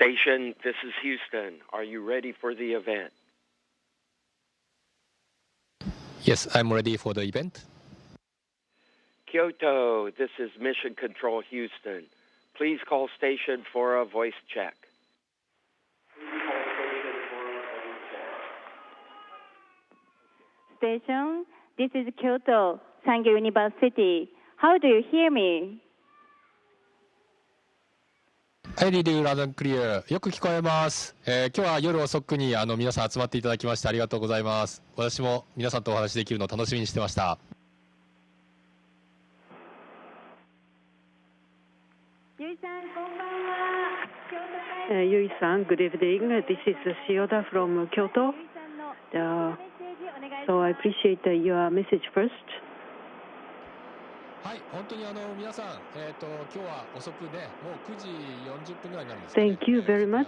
Station, this is Houston. Are you ready for the event? Yes, I'm ready for the event. Kyoto, this is Mission Control Houston. Please call station for a voice check. Station, this is Kyoto, Sangyo University. How do you hear me? I read you loud and clear. よく聞こえます。今日は夜遅くに皆さん集まっていただきましてありがとうございます。私も皆さんとお話しできるのを楽しみにしてました。ゆいさん、こんばんは。Yui-san, good evening. This is Shioda from Kyoto. So I appreciate your message first. はい、本当に皆さん、今日は遅くね、もう9時40分ぐらいになるんです、ね。Thank you very much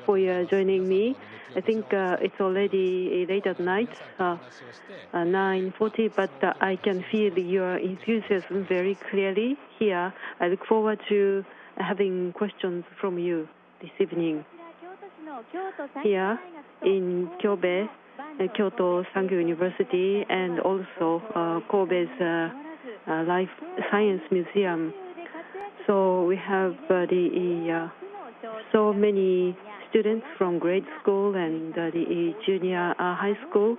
for your joining me. I think it's already late at night, 9:40, but I can feel your enthusiasm very clearly here. I look forward to having questions from you this evening. Here in Kobe, Kyoto Sangyo University, and also Kobe's Life Science Museum. So we have so many students from grade school and the junior high school.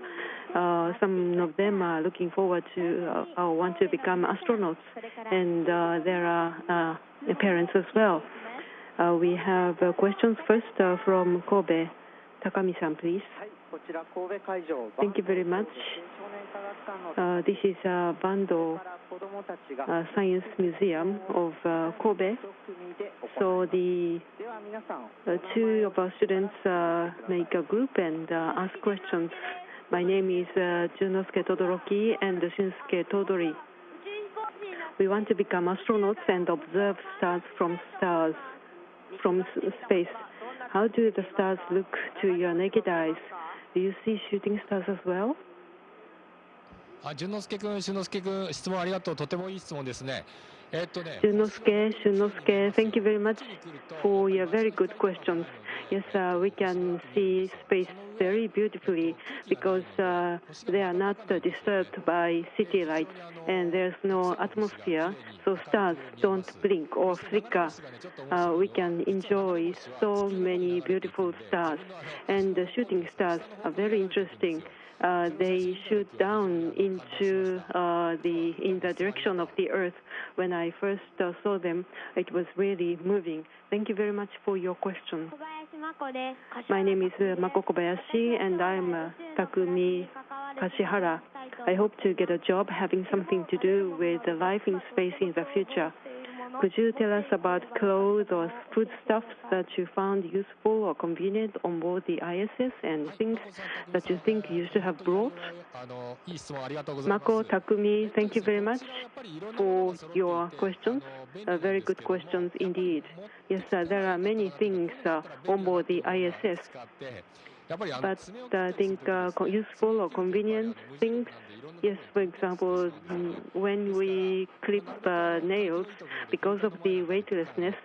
Some of them are looking forward to want to become astronauts, and there are parents as well. We have questions first from Kobe. Takami-san, please. Thank you very much. This is Bando Science Museum of Kobe. So the two of our students make a group and ask questions. My name is Junosuke Todoroki and Shunsuke Todori. We want to become astronauts and observe stars from space. How do the stars look to your naked eyes? Do you see shooting stars as well? 淳之介君、質問ありがとう。とてもいい質問ですね。Shunnosuke, thank you very much for your very good questions. Yes, we can see space very beautifully because they are not disturbed by city lights and there's no atmosphere, so stars don't blink or flicker. We can enjoy so many beautiful stars, and the shooting stars are very interesting. They shoot down into in the direction of the Earth. When I first saw them, it was really moving. Thank you very much for your question. My name is Mako Kobayashi, and I'm Takumi Kashihara. I hope to get a job having something to do with life in space in the future. Could you tell us about clothes or foodstuffs that you found useful or convenient on board the ISS and things that you think you should have brought? Mako, Takumi, thank you very much for your questions. Very good questions indeed. Yes, there are many things on board the ISS. But I think useful or convenient things, yes, for example, when we clip nails, because of the weightlessness,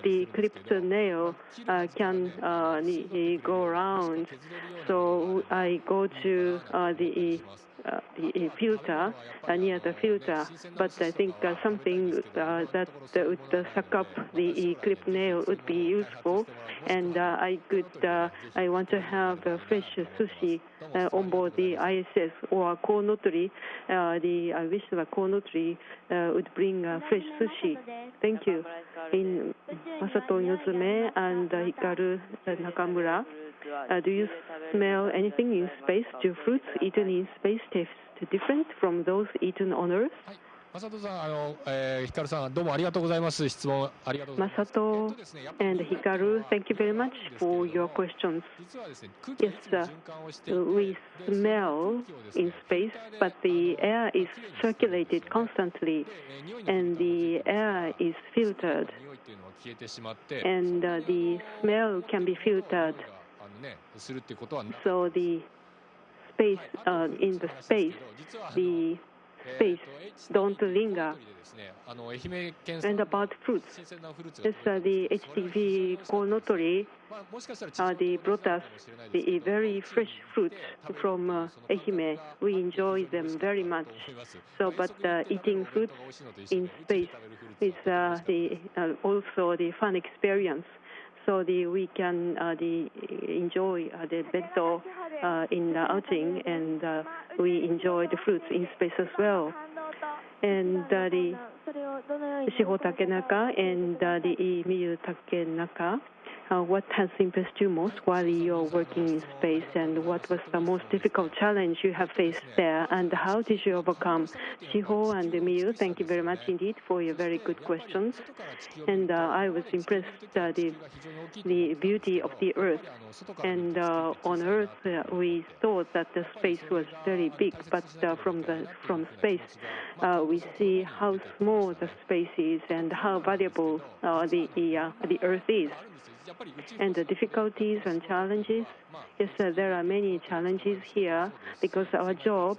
the clipped nail can go around. So I go to the filter, near the filter, but I think something that would suck up the clipped nail would be useful, and I want to have fresh sushi on board the ISS, or konotori. I wish the konotori would bring fresh sushi. Thank you. In Masato Inozume and Hikaru Nakamura, do you smell anything in space? Do fruits eaten in space taste different from those eaten on Earth? マサトさん、ヒカルさん、どうもありがとうございます。質問ありがとうございます。Masato and Hikaru, thank you very much for your questions. Yes, we smell in space, but the air is circulated constantly, and the air is filtered, and the smell can be filtered. So the space, in the space, the space don't linger. And about fruits, yes, the HTV Konotori they brought us the very fresh fruits from Ehime. We enjoy them very much. So, but eating fruits in space is also the fun experience. So we can enjoy the bento in the outing, and we enjoy the fruits in space as well. And the Shiho Takenaka and the Miyu Takenaka, what has impressed you most while you're working in space, and what was the most difficult challenge you have faced there, and how did you overcome? Shiho and Miyu, thank you very much indeed for your very good questions. And I was impressed the beauty of the Earth. And on Earth, we thought that the space was very big, but from space, we see how small the space is and how valuable the Earth is. And the difficulties and challenges, yes, there are many challenges here because our job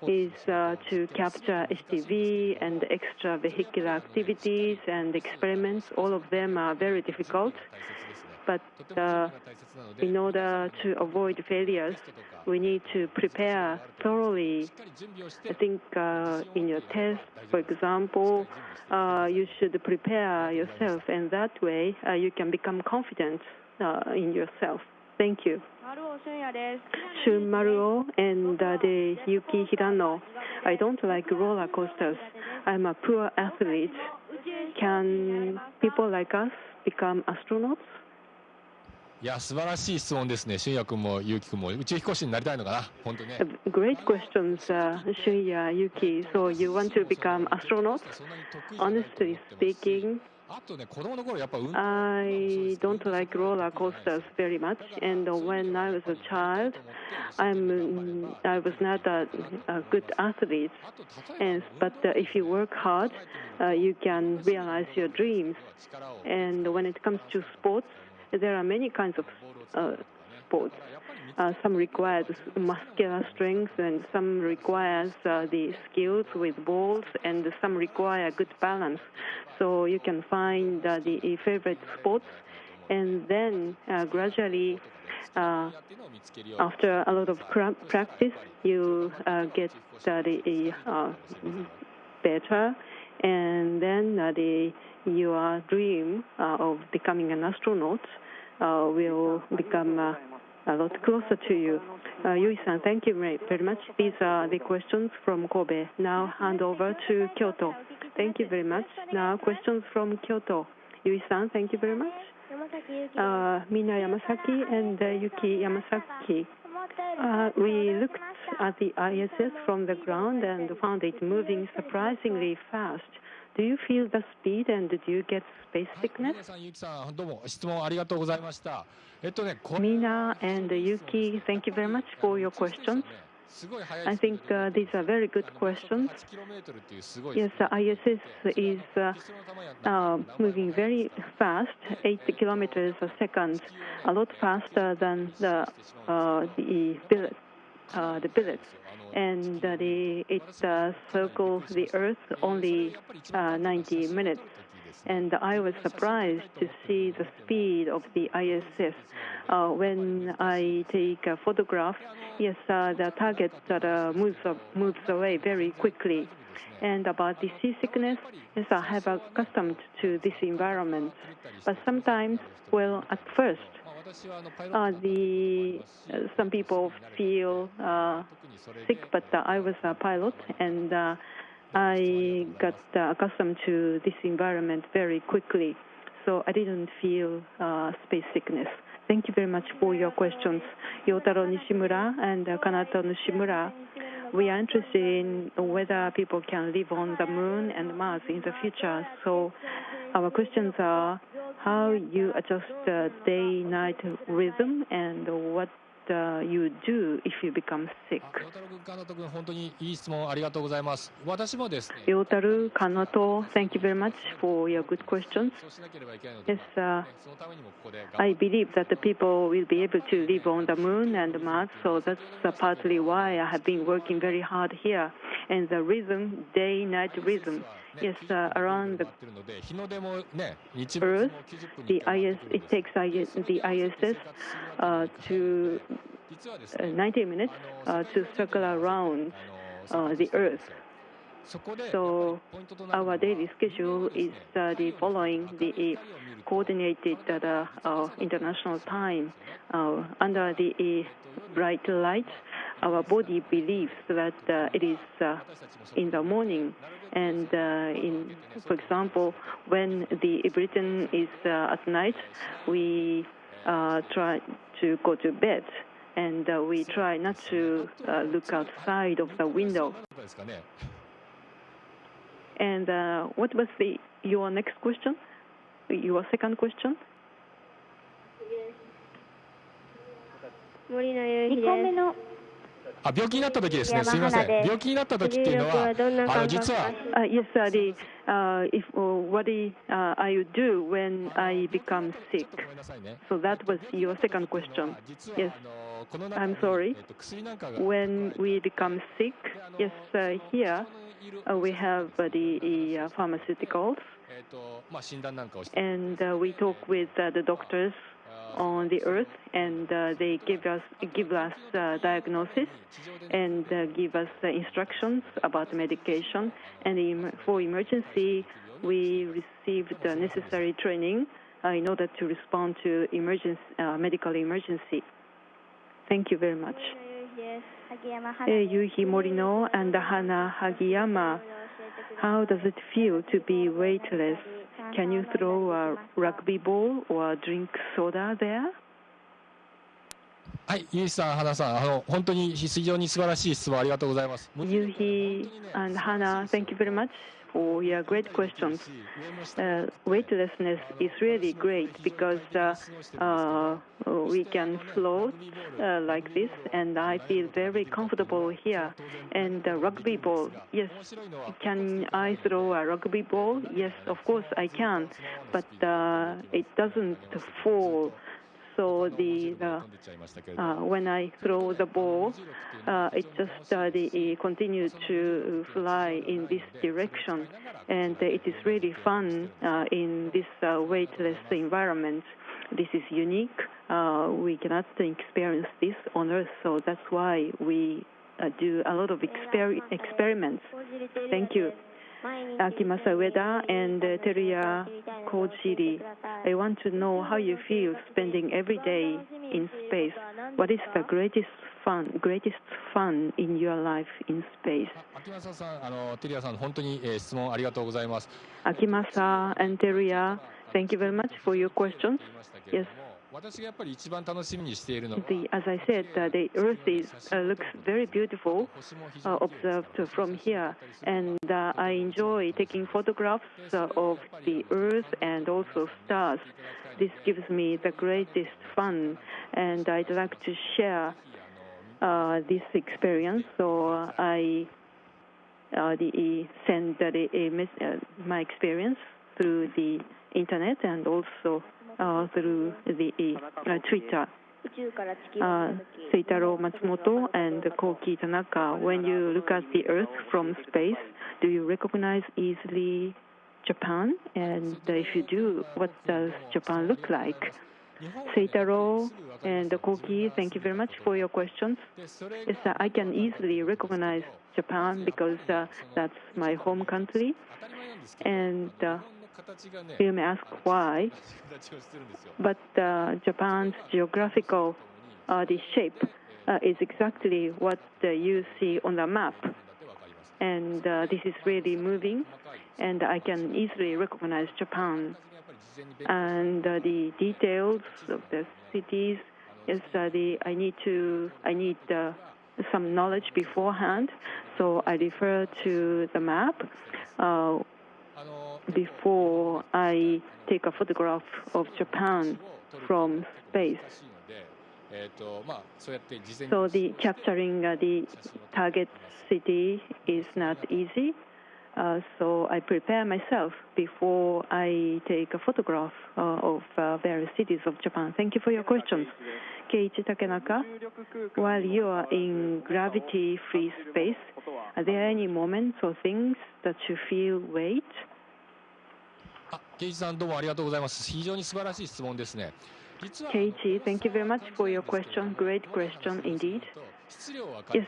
is to capture HTV and extravehicular activities and experiments. All of them are very difficult. But in order to avoid failures, we need to prepare thoroughly. I think in your test, for example, you should prepare yourself, and that way you can become confident in yourself. Thank you. Shun Maruo and the Yuki Hirano. I don't like roller coasters. I'm a poor athlete. Can people like us become astronauts? いや素晴らしい質問ですね。俊也君もゆうき君も宇宙飛行士になりたいのかな。本当ね。Great questions, Shunya, Yuki. So you want to become astronauts? Honestly speaking, I don't like roller coasters very much. And when I was a child, I was not a good athlete. But if you work hard, you can realize your dreams. And when it comes to sports, there are many kinds of sports. Some require muscular strength, and some requires the skills with balls, and some require good balance. So you can find the favorite sports, and then gradually, after a lot of practice, you get better, and then your dream of becoming an astronaut will become a lot closer to you. Yui-san, thank you very much. These are the questions from Kobe. Now hand over to Kyoto. Thank you very much. Now questions from Kyoto. Yui-san, thank you very much. Mina Yamasaki and Yuki Yamasaki. We looked at the ISS from the ground and found it moving surprisingly fast. Do you feel the speed, and do you get space sickness? Mina and Yuki, thank you very much for your questions. I think these are very good questions. Yes, the ISS is moving very fast, 8 kilometers a second, a lot faster than the billets. And it circles the Earth only 90 minutes. And I was surprised to see the speed of the ISS. When I take a photograph, yes, the target moves away very quickly. And about the seasickness, yes, I have accustomed to this environment. But sometimes, well, at first, some people feel sick, but I was a pilot, and I got accustomed to this environment very quickly, so I didn't feel space sickness. Thank you very much for your questions. Yotaro Nishimura and Kanato Nishimura, we are interested in whether people can live on the moon and Mars in the future. So our questions are how you adjust the day-night rhythm, and what you do if you become sick? 陽太郎君、カノト君、本当にいい質問ありがとうございます。私もですね。Yotaru, Kanoto, thank you very much for your good questions. そうしなければいけないので、 Yes, そのためにもここで I believe that the people will be able to live on the moon and Mars, so that's partly why I have been working very hard here. And the rhythm, day-night rhythm, yes, around the ってるので、日の出もね、日 Earth, 没も90分に the IS, it takes the ISS to 実はですね、 90 minutes to circle around the Earth. そこで So ポイントとなるのは our daily schedule is the following the coordinated international time under the bright light. Our body believes that it is in the morning, and for example, when the Britain is at night, we try to go to bed, and we try not to look outside of the window. ですかね。 And what was your next question? Your second question? 2個目のあ、病気になった時ですね。すみません。病気になった時っていうのは、実は Yes, what I do when I become sick. ごめんなさいね。 So that was your second question. 実は Yes, この中 I'm に sorry. 薬なんかが When we become sick, yes, here we have the pharmaceuticals, まあ診断なんかをして、 and we talk with the doctors on the Earth, and they give us diagnosis and give us instructions about medication. And for emergency, we receive the necessary training in order to respond to medical emergency. Thank you very much. Yuhi Morino and Hana Hagiyama, how does it feel to be weightless? Can you throw a rugby ball or drink soda there? はい、ゆうしさん、花さん、本当に非常に素晴らしい質問ありがとうございます。 Yuhi and Hana, thank you very much for your great questions. Weightlessness is really great because we can float like this, and I feel very comfortable here. And rugby ball, yes, can I throw a rugby ball? Yes, of course I can, but it doesn't fall. So when I throw the ball, it just continues to fly in this direction, and it is really fun in this weightless environment. This is unique. We cannot experience this on Earth, so that's why we do a lot of experiments. Thank you. Akimasa Ueda and Teruya Kojiri, I want to know how you feel spending every day in space. What is the greatest fun in your life in space? 秋政さん、テリアさん、本当に、質問ありがとうございます。 Akimasa and Teruya, thank you very much for your questions. Yes. 私がやっぱり一番楽しみにしているのは、 As I said, the Earth looks very beautiful observed from here, and I enjoy taking photographs of the Earth and also stars. This gives me the greatest fun, and I'd like to share this experience. So I send my experience through the internet and also through the Twitter. Seitaro Matsumoto and Koki Tanaka, when you look at the Earth from space, do you recognize easily Japan? And if you do, what does Japan look like? Seitaro and Koki, thank you very much for your questions. Yes, I can easily recognize Japan because that's my home country. And you may ask why, but Japan's geographical the shape is exactly what you see on the map, and this is really moving, and I can easily recognize Japan. And the details of the cities, yes, I need some knowledge beforehand, so I refer to the map before I take a photograph of Japan from space. So the capturing the target city is not easy. So I prepare myself before I take a photograph of various cities of Japan. Thank you for your questions. Keiichi Takenaka, while you are in gravity-free space, are there any moments or things that you feel weight? ケイイチさんどうもありがとうございます。非常に素晴らしい質問ですね。Keiichi, thank you very much for your question. Great question indeed. Yes,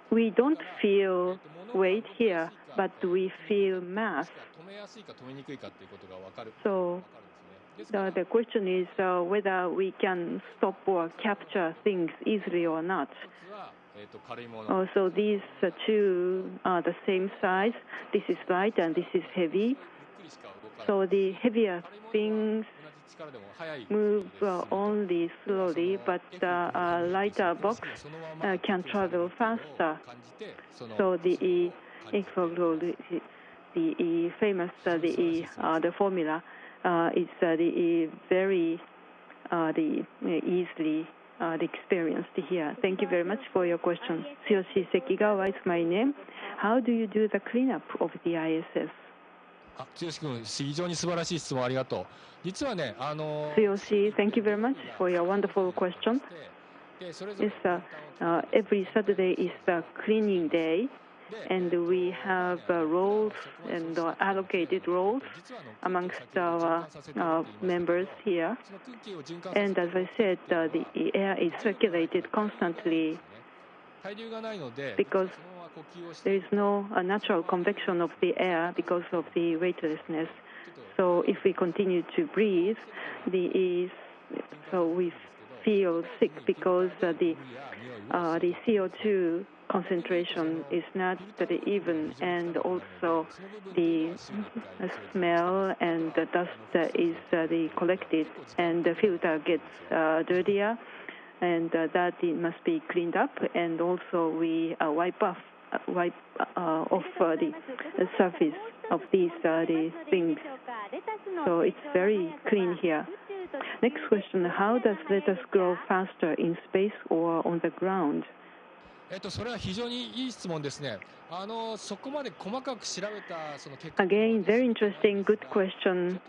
we don't feel weight here, but we feel mass. So the question is whether we can stop or capture things easily or not. So these two are the same size. This is light and this is heavy. So the heavier things move only slowly, but a lighter box can travel faster. So the famous the formula is the very easily experienced here. Thank you very much for your question. Tsuyoshi Sekigawa is my name. How do you do the cleanup of the ISS? 剛君、非常に素晴らしい質問ありがとう。実はね、Tsuyoshi, thank you very much for your wonderful question. Yes, every Saturday is the cleaning day, and we have roles and allocated roles amongst our members here. And as I said, the air is circulated constantly because there is no natural convection of the air because of the weightlessness. So if we continue to breathe, so we feel sick because the CO2 concentration is not even, and also the smell and the dust is collected, and the filter gets dirtier, and that it must be cleaned up, and also we wipe off the surface of these things. So it's very clean here. Next question, how does lettuce grow faster in space or on the ground? それは非常にいい質問ですね。そこまで細かく調べたその結果。Again, very interesting, good question.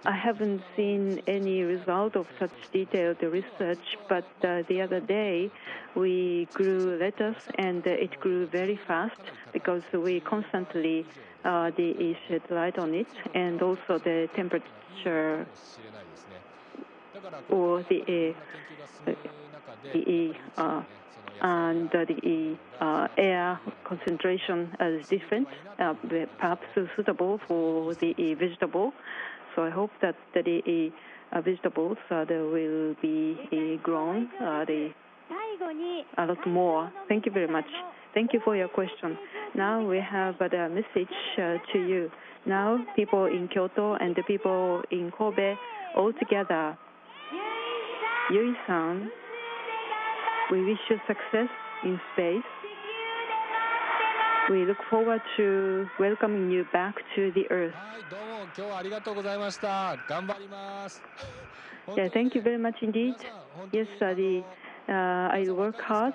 I haven't seen any result of such detailed research, but the other day we grew lettuce and it grew very fast because we constantly shed light on it, and also the temperature or the air concentration is different, perhaps suitable for the vegetable. So I hope that the vegetables will be grown a lot more. Thank you very much. Thank you for your question. Now we have a message to you. Now people in Kyoto and the people in Kobe all together. Yui-san, we wish you success in space. We look forward to welcoming you back to the Earth. Yeah, thank you very much indeed. Yes, I work hard.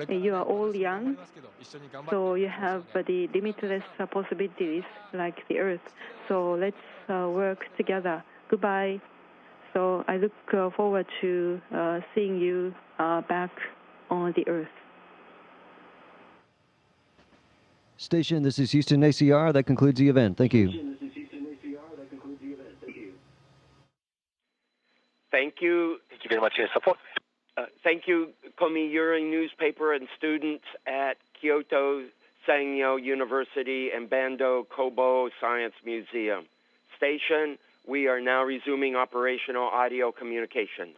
You are all young, so you have the limitless possibilities like the Earth. So let's work together. Goodbye. So I look forward to seeing you back on the Earth. Station, this is Houston ACR. That concludes the event. Thank you. Thank you. Thank you very much for your support. Thank you, Komi Yuri newspaper and students at Kyoto Sangyo University and Bando Kobo Science Museum. Station, we are now resuming operational audio communications.